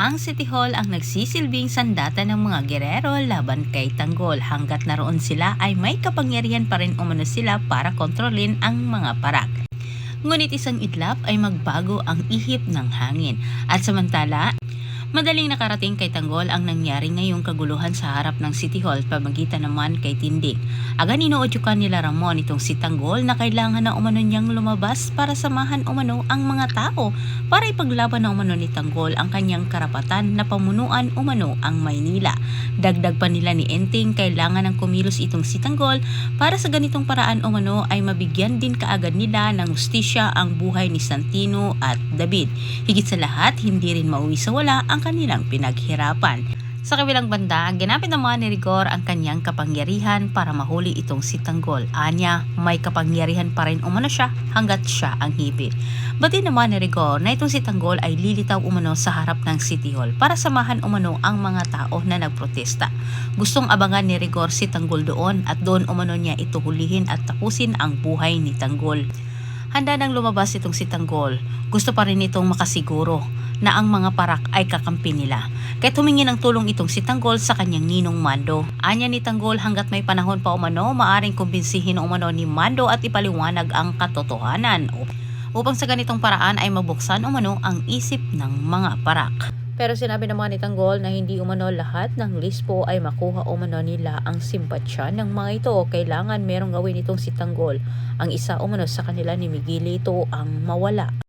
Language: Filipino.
Ang City Hall ang nagsisilbing sandata ng mga gerero laban kay Tanggol. Hanggat naroon sila ay may kapangyarihan pa rin umano sila para kontrolin ang mga parak. Ngunit isang itlap ay magbago ang ihip ng hangin. At samantala, madaling nakarating kay Tanggol ang nangyari ngayong kaguluhan sa harap ng City Hall pamagitan naman kay Tindig. Agad inuudyukan nila Ramon itong si Tanggol na kailangan na umano niyang lumabas para samahan umano ang mga tao para ipaglaban na umano ni Tanggol ang kanyang karapatan na pamunuan umano ang Maynila. Dagdag pa nila ni Enting kailangan ng kumilos itong si Tanggol para sa ganitong paraan umano ay mabigyan din kaagad nila ng hustisya ang buhay ni Santino at David. Higit sa lahat, hindi rin mauwi sa wala ang kanilang pinaghirapan. Sa kabilang banda, ginamit naman ni Rigor ang kanyang kapangyarihan para mahuli itong si Tanggol. Anya, may kapangyarihan pa rin umano siya hanggat siya ang hipit. Batid naman ni Rigor na itong si Tanggol ay lilitaw umano sa harap ng City Hall para samahan umano ang mga tao na nagprotesta. Gustong abangan ni Rigor si Tanggol doon at doon umano niya ito hulihin at tapusin ang buhay ni Tanggol. Handa nang lumabas itong si Tanggol. Gusto pa rin itong makasiguro na ang mga parak ay kakampi nila. Kaya humingi ng tulong itong si Tanggol sa kanyang ninong Mando. Anya ni Tanggol hanggat may panahon pa umano, maaring kumbinsihin umano ni Mando at ipaliwanag ang katotohanan upang sa ganitong paraan ay mabuksan umano ang isip ng mga parak. Pero sinabi naman ni Tanggol na hindi umano lahat ng lispo ay makuha umano nila ang simpatsya ng mga ito. Kailangan merong gawin itong si Tanggol. Ang isa umano sa kanila ni Miguelito ang mawala.